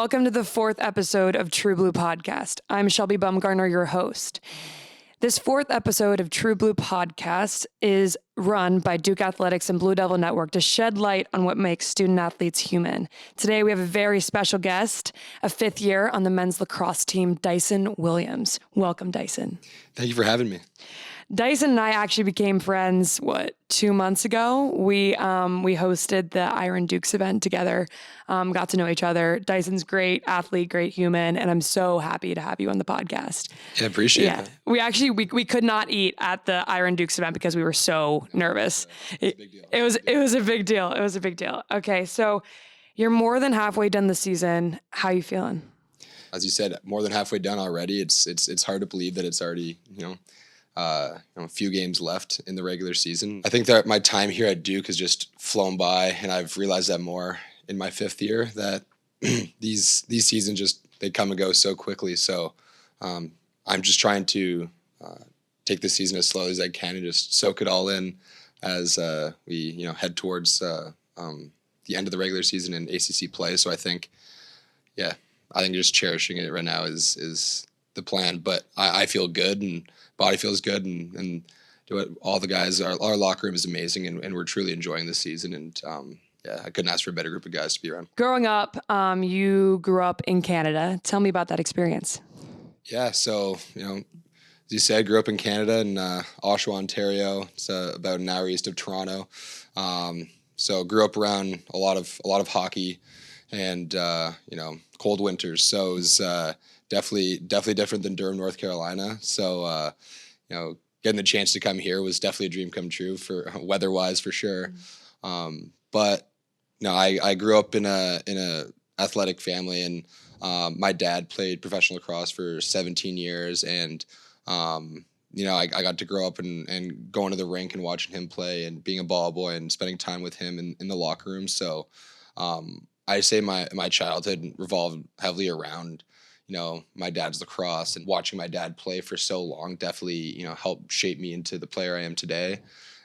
Welcome to the fourth episode of True Blue Podcast. I'm Shelby Bumgarner, your host. This fourth episode of True Blue Podcast is run by Duke Athletics and Blue Devil Network to shed light on what makes student athletes human. Today, we have a very special guest, a fifth year on the men's lacrosse team, Dyson Williams. Welcome, Dyson. Thank you for having me. Dyson and I actually became friends, 2 months ago? We hosted the Iron Dukes event together, got to know each other. Dyson's great athlete, great human, and I'm so happy to have you on the podcast. Yeah, appreciate it. We could not eat at the Iron Dukes event because we were so nervous. It was a big deal. It was a big deal. Okay, so you're more than halfway done the season. How you feeling? As you said, more than halfway done already. It's hard to believe that it's already, a few games left in the regular season. I think that my time here at Duke has just flown by, and I've realized that more in my fifth year, that these seasons they come and go so quickly. So I'm just trying to take this season as slowly as I can and just soak it all in as we head towards the end of the regular season and ACC play. So I think just cherishing it right now is the plan. But I feel good and body feels good, and all the guys, our locker room is amazing, and we're truly enjoying this season. And I couldn't ask for a better group of guys to be around. Growing up, you grew up in Canada. Tell me about that experience. Yeah, so as you said, grew up in Canada in Oshawa, Ontario. It's about an hour east of Toronto. So grew up around a lot of hockey and cold winters. So it was definitely different than Durham, North Carolina. So getting the chance to come here was definitely a dream come true for weather-wise for sure. But I grew up in a athletic family, and my dad played professional lacrosse for 17 years, and I got to grow up and going to the rink and watching him play and being a ball boy and spending time with him in the locker room. So I say my childhood revolved heavily around my dad's lacrosse, and watching my dad play for so long definitely, helped shape me into the player I am today.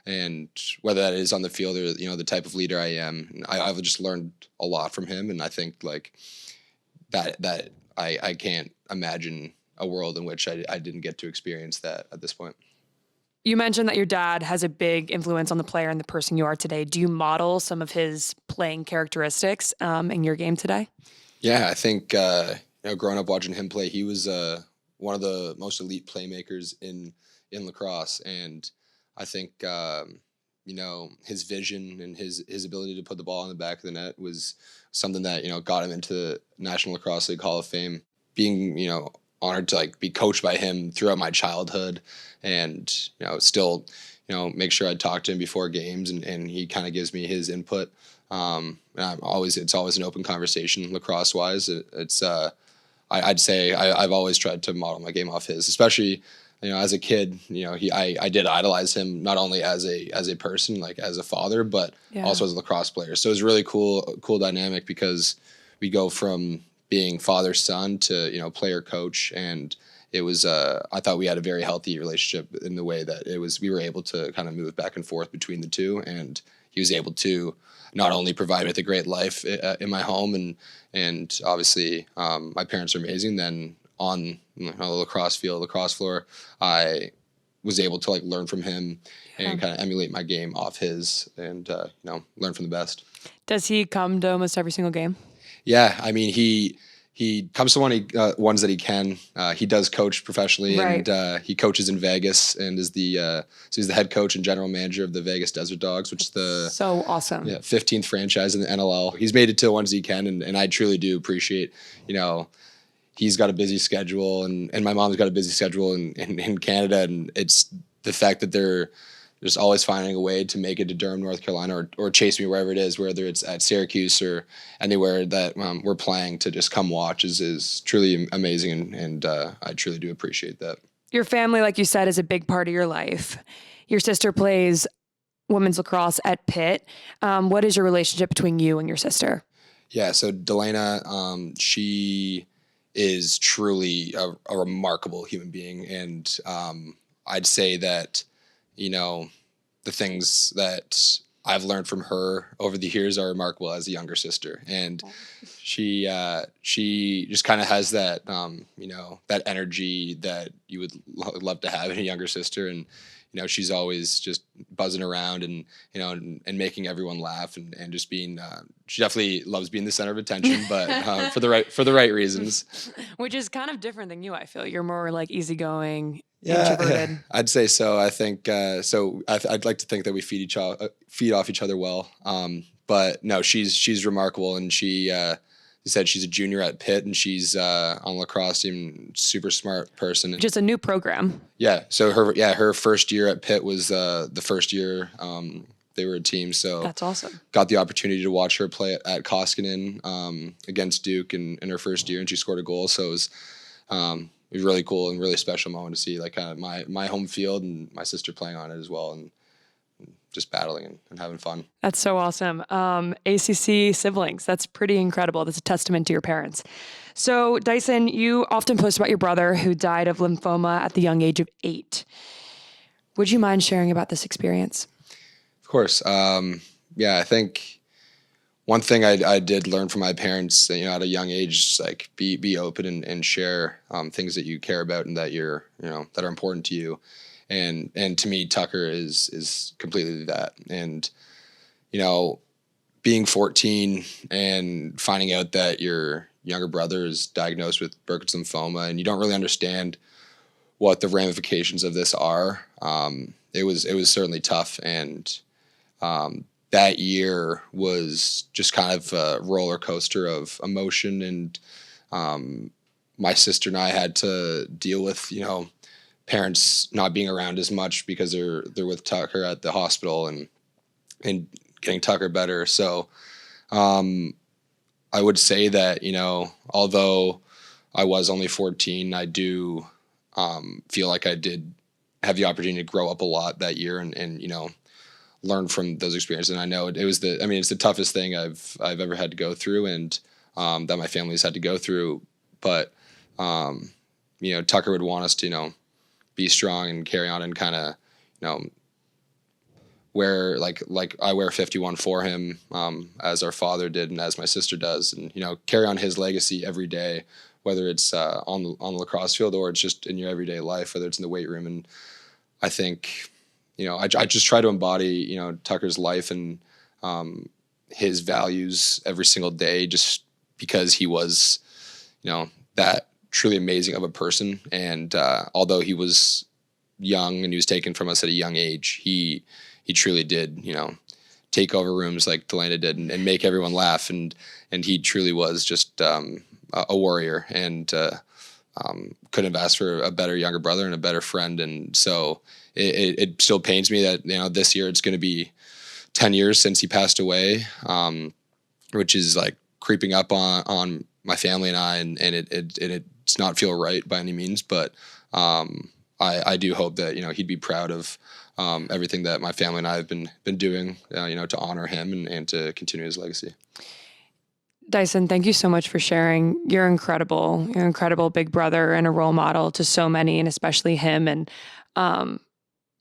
And whether that is on the field or, the type of leader I am, I've just learned a lot from him. And I think that I can't imagine a world in which I didn't get to experience that at this point. You mentioned that your dad has a big influence on the player and the person you are today. Do you model some of his playing characteristics in your game today? Yeah, I think, growing up watching him play, he was one of the most elite playmakers in lacrosse. And I think, his vision and his ability to put the ball in the back of the net was something that, got him into the National Lacrosse League Hall of Fame. Being, honored to be coached by him throughout my childhood, and, still, make sure I talk to him before games, and he kind of gives me his input. And it's always an open conversation lacrosse wise. I'd say I've always tried to model my game off his, especially, as a kid. I did idolize him, not only as a person, like as a father, but also as a lacrosse player. So it was really cool dynamic, because we go from being father son to player coach, and it was I thought we had a very healthy relationship in the way that we were able to kind of move back and forth between the two, and he was able to not only provide me with a great life in my home, and obviously my parents are amazing. Then on the lacrosse floor, I was able to learn from him and kind of emulate my game off his, and learn from the best. Does he come to almost every single game? Yeah, I mean he comes to ones that he can. He does coach professionally, right. And he coaches in Vegas, and is so he's the head coach and general manager of the Vegas Desert Dogs, which is so awesome. 15th franchise in the NLL. He's made it to the ones he can, and I truly do appreciate. He's got a busy schedule, and my mom's got a busy schedule in Canada, and it's the fact that they're just always finding a way to make it to Durham, North Carolina, or chase me wherever it is, whether it's at Syracuse or anywhere that we're playing, to just come watch is truly amazing, and I truly do appreciate that. Your family, like you said, is a big part of your life. Your sister plays women's lacrosse at Pitt. What is your relationship between you and your sister? Yeah, so Dylana, she is truly a remarkable human being, and I'd say that the things that I've learned from her over the years are remarkable as a younger sister. And she just kind of has that, that energy that you would love to have in a younger sister. And, she's always just buzzing around and, and making everyone laugh and just being, she definitely loves being the center of attention, but for the right reasons. Which is kind of different than you, I feel. You're more like easygoing, Yeah, introverted. I'd say so. I think so. I'd like to think that we feed off each other well. But no, she's remarkable, and she said she's a junior at Pitt, and she's on lacrosse team. Super smart person. Just a new program. Yeah. So her first year at Pitt was the first year they were a team. So that's awesome. Got the opportunity to watch her play at Koskinen against Duke in her first year, and she scored a goal. So it was really cool and really special moment to see like kind of my home field and my sister playing on it as well, and just battling and having fun. That's so awesome. ACC siblings, that's pretty incredible. That's a testament to your parents. So Dyson, you often post about your brother who died of lymphoma at the young age of 8. Would you mind sharing about this experience? Of course. I think one thing I did learn from my parents, at a young age, like be open and share things that you care about and that you're, that are important to you. And to me, Tucker is completely that. And, being 14 and finding out that your younger brother is diagnosed with Burkitt's lymphoma and you don't really understand what the ramifications of this are, it was certainly tough. And that year was just kind of a roller coaster of emotion. And my sister and I had to deal with, parents not being around as much because they're with Tucker at the hospital and getting Tucker better. So I would say that, although I was only 14, I do feel like I did have the opportunity to grow up a lot that year and learn from those experiences. And I know it's the toughest thing I've ever had to go through and that my family's had to go through. But, Tucker would want us to, be strong and carry on and kind of, wear like I wear 51 for him, as our father did and as my sister does, and carry on his legacy every day, whether it's on the lacrosse field or it's just in your everyday life, whether it's in the weight room. And I think I just try to embody Tucker's life and his values every single day, just because he was that truly amazing of a person. And although he was young and he was taken from us at a young age, he truly did, take over rooms like Dylana did and make everyone laugh. And he truly was just a warrior and couldn't have asked for a better younger brother and a better friend. And so it still pains me that, this year it's going to be 10 years since he passed away, which is like creeping up on my family and I, and it's not feel right by any means, but I do hope that he'd be proud of everything that my family and I have been doing, to honor him and to continue his legacy. Dyson, thank you so much for sharing. You're incredible. You're an incredible big brother and a role model to so many, and especially him. And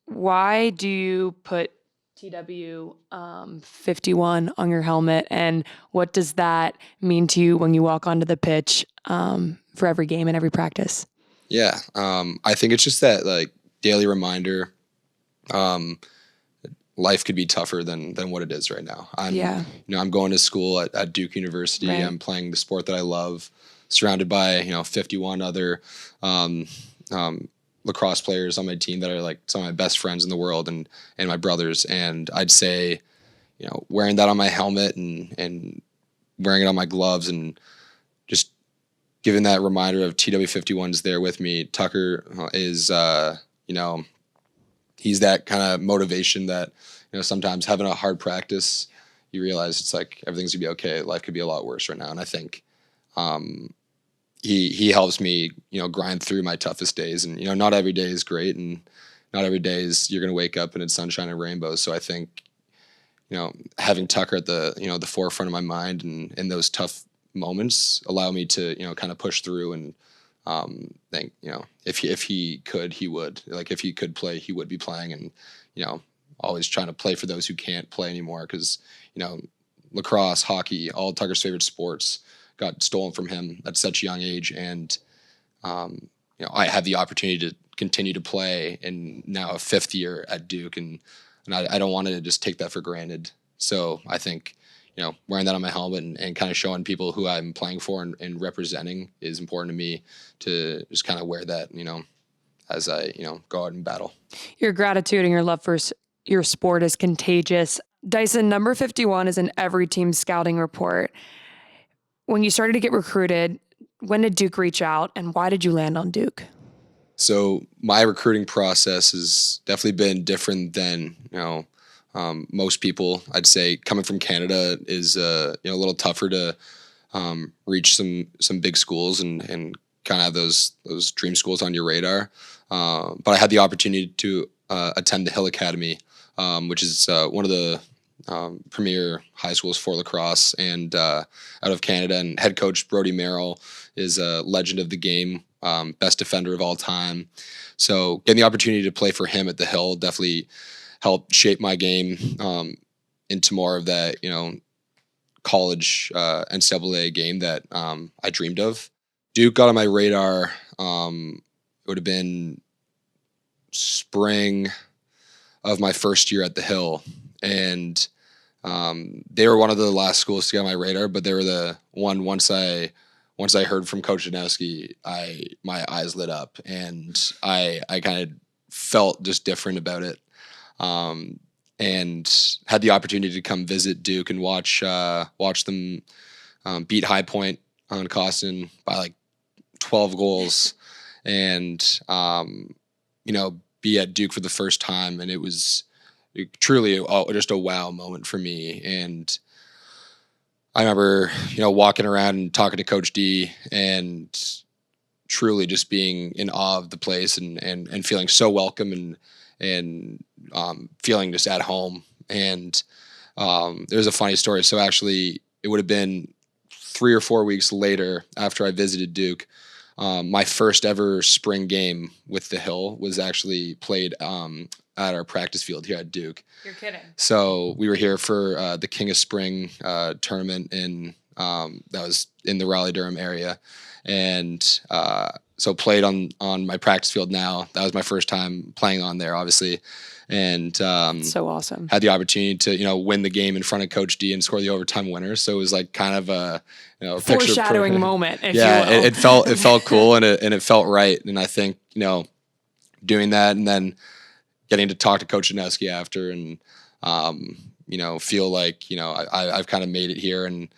why do you put TW 51 on your helmet, and what does that mean to you when you walk onto the pitch for every game and every practice? Yeah, I think it's just that like daily reminder. Life could be tougher than what it is right now. I'm going to school at Duke University. Right. I'm playing the sport that I love, surrounded by 51 other lacrosse players on my team that are like some of my best friends in the world and my brothers. And I'd say, wearing that on my helmet and wearing it on my gloves and just giving that reminder of TW51's there with me. Tucker is, he's that kind of motivation that, sometimes having a hard practice, you realize it's like everything's gonna be okay. Life could be a lot worse right now. And I think he helps me, grind through my toughest days. And, not every day is great, and not every day is you're gonna wake up and it's sunshine and rainbows. So I think, having Tucker at the, the forefront of my mind and in those tough moments allow me to, kind of push through and think, if he could, he would. Like if he could play, he would be playing. And, always trying to play for those who can't play anymore, because, lacrosse, hockey, all Tucker's favorite sports got stolen from him at such a young age. And, I had the opportunity to continue to play in now a 5th year at Duke, and I don't want to just take that for granted. So I think, wearing that on my helmet and kind of showing people who I'm playing for and representing is important to me, to just kind of wear that, as I, go out and battle. Your gratitude and your love for your sport is contagious. Dyson, number 51 is in every team's scouting report. When you started to get recruited, when did Duke reach out, and why did you land on Duke? So my recruiting process has definitely been different than, most people. I'd say coming from Canada is a little tougher to reach some big schools and kind of have those dream schools on your radar. But I had the opportunity to attend the Hill Academy, which is one of the premier high schools for lacrosse and out of Canada. And head coach Brody Merrill is a legend of the game, best defender of all time. So getting the opportunity to play for him at the Hill definitely helped shape my game into more of that, college NCAA game that I dreamed of. Duke got on my radar. It would have been spring of my first year at the Hill, and they were one of the last schools to get on my radar. But they were the one once I heard from Coach Janowski, my eyes lit up, and I kind of felt just different about it. And had the opportunity to come visit Duke and watch them beat High Point on Costin by like 12 goals, and be at Duke for the first time, and it was truly just a wow moment for me. And I remember walking around and talking to Coach D, and truly just being in awe of the place and feeling so welcome and feeling just at home. And there's a funny story. So actually, it would have been 3 or 4 weeks later after I visited Duke. My first ever spring game with the Hill was actually played at our practice field here at Duke. You're kidding. So we were here for the King of Spring tournament that was in the Raleigh-Durham area. And so played on my practice field now. That was my first time playing on there, obviously. And so awesome. Had the opportunity to win the game in front of Coach D and score the overtime winner. So it was like kind of a foreshadowing moment. If yeah, you will. it felt cool and it felt right. And I think doing that and then getting to talk to Coach Janowski after and feel like I've kind of made it here, and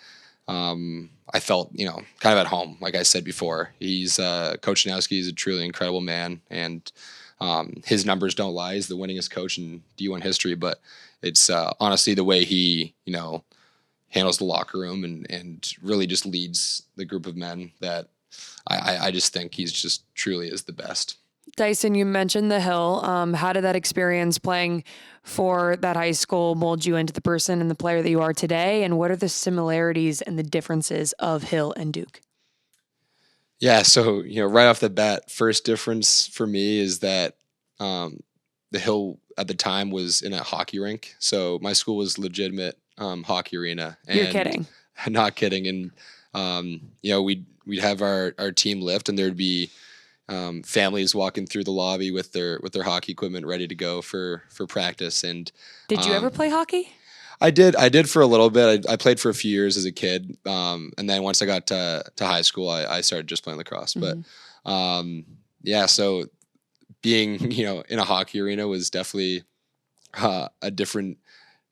I felt kind of at home. Like I said before, he's Coach Janowski is a truly incredible man, and his numbers don't lie. He's the winningest coach in D1 history, but it's honestly the way he handles the locker room and really just leads the group of men that I just think he's just truly is the best. Dyson, you mentioned the Hill. How did that experience playing for that high school mold you into the person and the player that you are today? And what are the similarities and the differences of Hill and Duke? Yeah, so right off the bat, first difference for me is that the Hill at the time was in a hockey rink. So my school was legitimate hockey arena. And you're kidding? Not kidding. And we'd have our team lift, and there'd be families walking through the lobby with their hockey equipment ready to go for practice. And did you ever play hockey? I did for a little bit. I played for a few years as a kid. And then once I got to high school, I started just playing lacrosse. Mm-hmm. But so being, in a hockey arena was definitely a different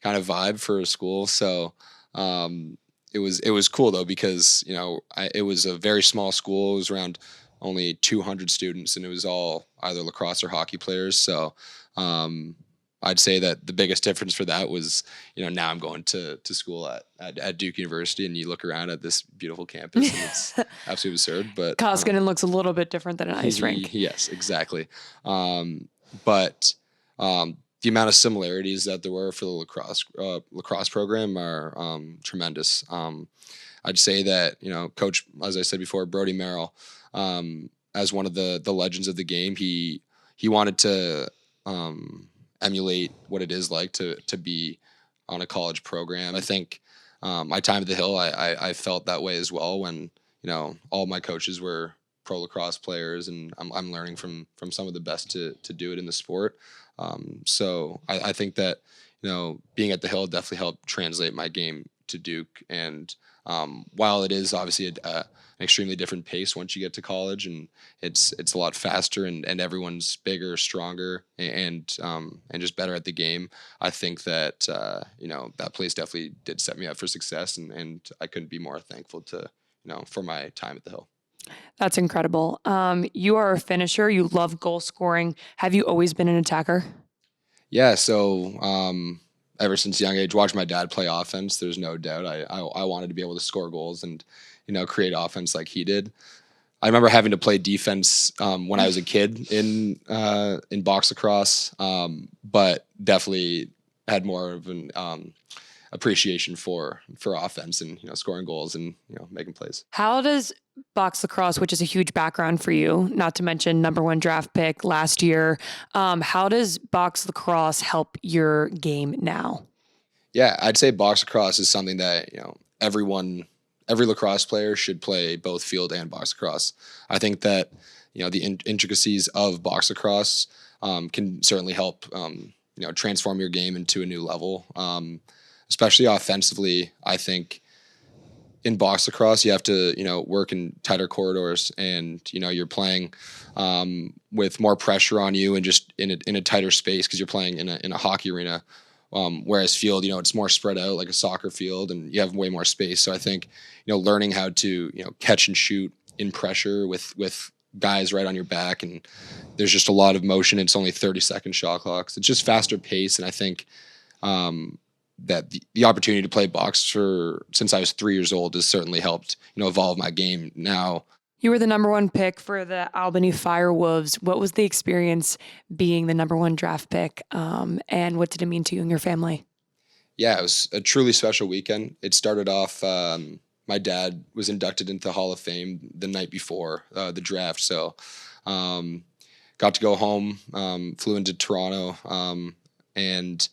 kind of vibe for a school. So it was cool though, because, it was a very small school. It was around only 200 students, and it was all either lacrosse or hockey players. So I'd say that the biggest difference for that was, now I'm going to school at Duke University, and you look around at this beautiful campus, and it's absolutely absurd. But Koskinen looks a little bit different than an ice rink. Yes, exactly. But the amount of similarities that there were for the lacrosse program are tremendous. I'd say that Coach, as I said before, Brody Merrill, as one of the legends of the game, he wanted to emulate what it is like to be on a college program. I think my time at the Hill, I felt that way as well when all my coaches were pro lacrosse players, and I'm learning from some of the best to do it in the sport. So I think that being at the Hill definitely helped translate my game to Duke. And while it is obviously an extremely different pace once you get to college, and it's a lot faster, and everyone's bigger, stronger, and just better at the game, I think that that place definitely did set me up for success, and I couldn't be more thankful to for my time at the Hill. That's incredible. You are a finisher. You love goal scoring. Have you always been an attacker? Yeah, so ever since a young age, watching my dad play offense, there's no doubt I wanted to be able to score goals and create offense like he did. I remember having to play defense when I was a kid in box lacrosse, but definitely had more of an appreciation for offense and scoring goals and making plays. How does box lacrosse, which is a huge background for you, not to mention #1 draft pick last year, how does box lacrosse help your game now? Yeah, I'd say box lacrosse is something that every lacrosse player should play both field and box lacrosse. I think that the intricacies of box lacrosse can certainly help transform your game into a new level. Especially offensively, I think in box lacrosse you have to work in tighter corridors, and you're playing with more pressure on you and just in a tighter space because you're playing in a hockey arena. Whereas field, it's more spread out like a soccer field, and you have way more space. So I think learning how to catch and shoot in pressure with guys right on your back, and there's just a lot of motion. It's only 30-second shot clocks. It's just faster pace, and I think that the opportunity to play box since I was 3 years old has certainly helped evolve my game now. You were the #1 pick for the Albany Firewolves. What was the experience being the #1 draft pick, and what did it mean to you and your family? Yeah, it was a truly special weekend. It started off, my dad was inducted into the Hall of Fame the night before the draft, so got to go home, flew into Toronto, and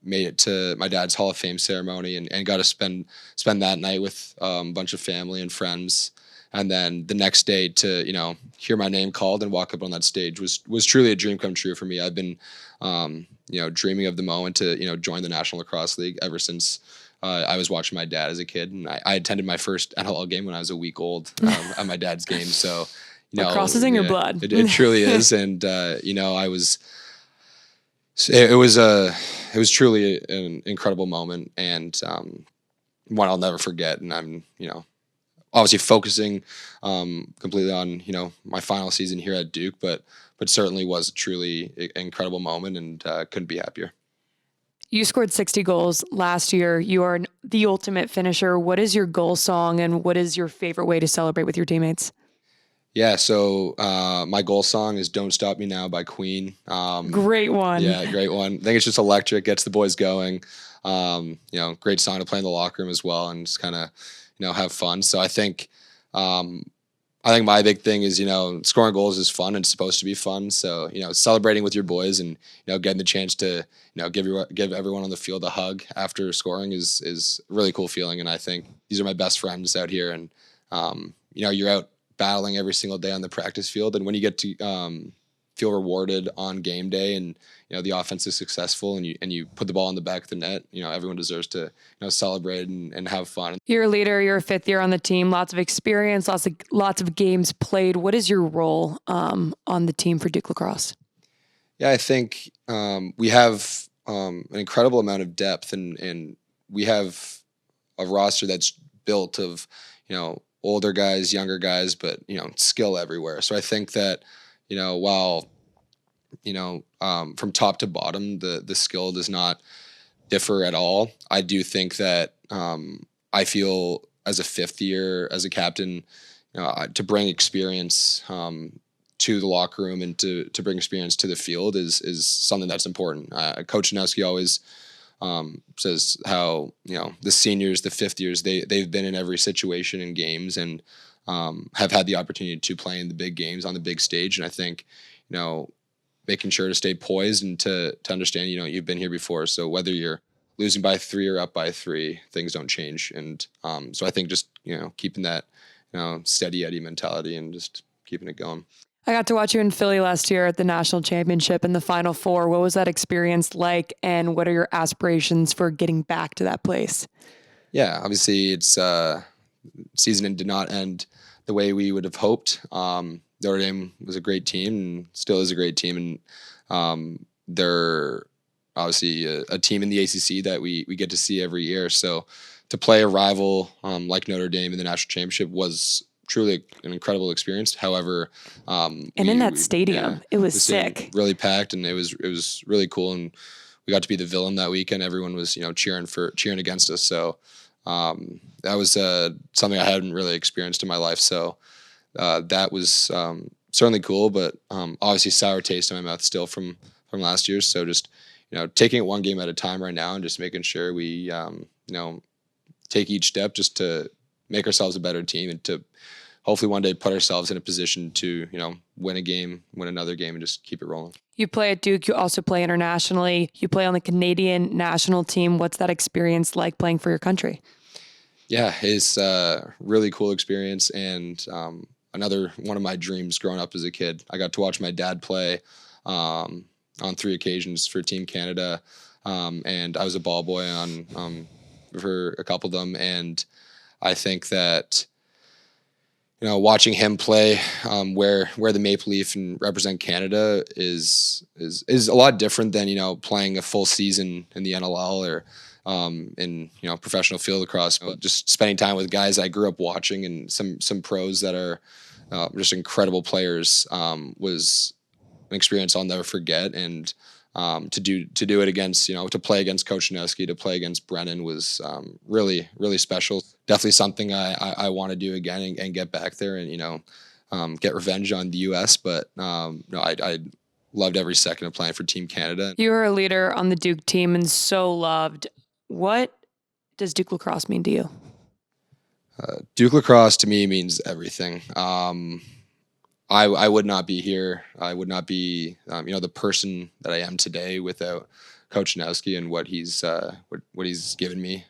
made it to my dad's Hall of Fame ceremony, and got to spend that night with a bunch of family and friends. And then the next day to hear my name called and walk up on that stage was truly a dream come true for me. I've been dreaming of the moment to join the National Lacrosse League ever since I was watching my dad as a kid, and I attended my first NLL game when I was a week old at my dad's game. So lacrosse is in your blood. It truly is, and I was. It was truly an incredible moment, and one I'll never forget. And I'm obviously focusing completely on my final season here at Duke, but certainly was a truly incredible moment, and couldn't be happier. You scored 60 goals last year. You are the ultimate finisher. What is your goal song, and what is your favorite way to celebrate with your teammates? Yeah, so my goal song is "Don't Stop Me Now" by Queen. Great one. Yeah, great one. I think it's just electric, gets the boys going. Great song to play in the locker room as well, and just kind of have fun. So I think my big thing is scoring goals is fun and it's supposed to be fun. So celebrating with your boys and getting the chance to give everyone on the field a hug after scoring is a really cool feeling. And I think these are my best friends out here, and you're out battling every single day on the practice field, and when you get to feel rewarded on game day, and the offense is successful, and you put the ball in the back of the net, everyone deserves to celebrate and have fun. You're a leader. You're a fifth year on the team. Lots of experience. Lots of games played. What is your role on the team for Duke Lacrosse? Yeah, I think we have an incredible amount of depth, and we have a roster that's built of older guys, younger guys, but skill everywhere. So I think that while from top to bottom the skill does not differ at all, I do think that I feel as a fifth year as a captain to bring experience to the locker room and to bring experience to the field is something that's important. Coach Janowski always says how the seniors, the fifth years, they've been in every situation in games, and have had the opportunity to play in the big games on the big stage. And I think making sure to stay poised and to understand, you've been here before. So whether you're losing by 3 or up by 3, things don't change. And so I think just, keeping that, steady Eddie mentality and just keeping it going. I got to watch you in Philly last year at the national championship in the Final Four. What was that experience like, and what are your aspirations for getting back to that place? Yeah, obviously it's season did not end the way we would have hoped. Notre Dame was a great team and still is a great team, and they're obviously a team in the ACC that we get to see every year. So to play a rival like Notre Dame in the national championship was truly an incredible experience. However, in that stadium, it was sick, really packed, and it was really cool. And we got to be the villain that weekend. Everyone was cheering against us. So that was something I hadn't really experienced in my life. So that was certainly cool, but obviously sour taste in my mouth still from last year. So just taking it one game at a time right now, and just making sure we take each step just to make ourselves a better team, and to hopefully one day put ourselves in a position to, win a game, win another game, and just keep it rolling. You play at Duke. You also play internationally. You play on the Canadian national team. What's that experience like playing for your country? Yeah, it's a really cool experience, and another one of my dreams growing up as a kid. I got to watch my dad play on 3 occasions for Team Canada, and I was a ball boy on for a couple of them, and I think that watching him play where the Maple Leaf and represent Canada is a lot different than playing a full season in the NLL or in professional field lacrosse. But just spending time with guys I grew up watching and some pros that are just incredible players was an experience I'll never forget. And to do it against to play against Coach Neski, to play against Brennan was really, really special. Definitely something I want to do again and get back there and get revenge on the U.S. But no, I loved every second of playing for Team Canada. You were a leader on the Duke team and so loved. What does Duke lacrosse mean to you? Duke lacrosse to me means everything. I would not be here. I would not be, the person that I am today without Coach Neski and what he's given me.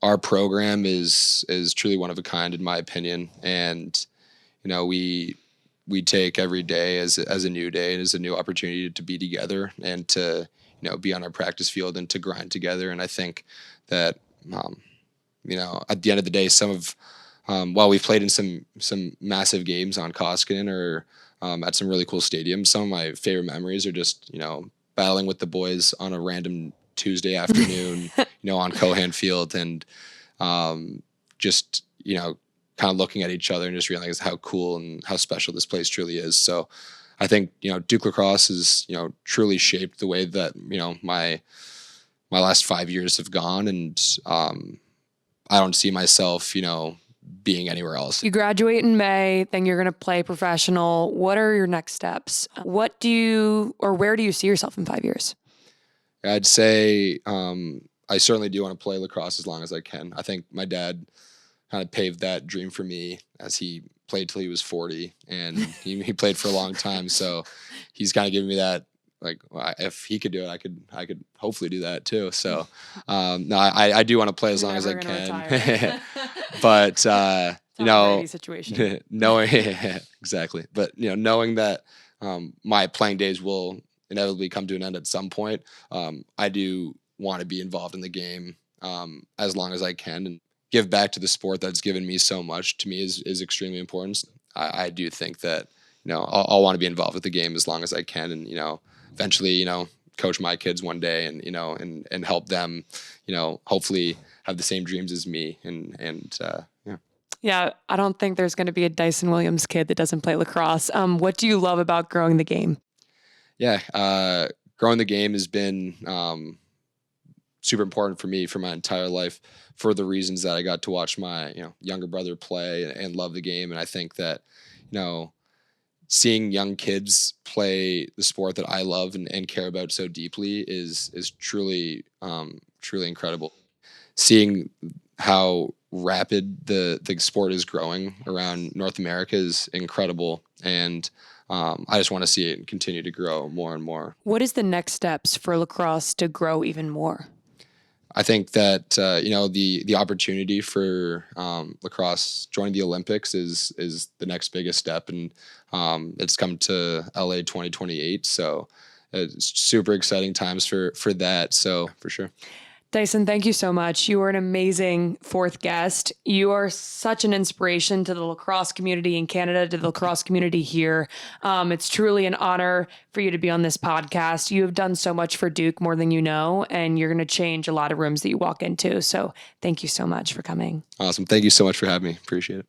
Our program is truly one of a kind, in my opinion, and we take every day as a new day and as a new opportunity to be together and to be on our practice field and to grind together. And I think that at the end of the day, while we've played in some massive games on Koskinen or at some really cool stadiums, some of my favorite memories are just battling with the boys on a random Tuesday afternoon, on Cohan Field, and just kind of looking at each other and just realizing how cool and how special this place truly is. So I think Duke lacrosse has truly shaped the way that my last 5 years have gone, and I don't see myself being anywhere else. You graduate in May, then you're going to play professional. What are your next steps? Where do you see yourself in 5 years? I'd say I certainly do want to play lacrosse as long as I can. I think my dad kind of paved that dream for me as he played till he was 40, and he played for a long time. So he's kind of giving me that, like, if he could do it, I could hopefully do that too. So no, I do want to play as long as I can. But situation. knowing exactly, but knowing that my playing days will inevitably come to an end at some point, I do want to be involved in the game as long as I can, and give back to the sport that's given me so much. To me is extremely important. I do think that I'll want to be involved with the game as long as I can, and eventually coach my kids one day, and and help them hopefully have the same dreams as me, and Yeah, I don't think there's going to be a Dyson Williams kid that doesn't play lacrosse. What do you love about growing the game? Yeah, growing the game has been super important for me for my entire life, for the reasons that I got to watch my younger brother play and love the game. And I think that seeing young kids play the sport that I love and care about so deeply is truly incredible. Seeing how rapid the sport is growing around North America is incredible, and I just want to see it continue to grow more and more. What is the next steps for lacrosse to grow even more? I think that the opportunity for lacrosse joining the Olympics is the next biggest step, and it's come to LA 2028. So it's super exciting times for that. So for sure. Dyson, thank you so much. You are an amazing fourth guest. You are such an inspiration to the lacrosse community in Canada, to the lacrosse community here. It's truly an honor for you to be on this podcast. You have done so much for Duke, more than you know, and you're going to change a lot of rooms that you walk into. So thank you so much for coming. Awesome. Thank you so much for having me. Appreciate it.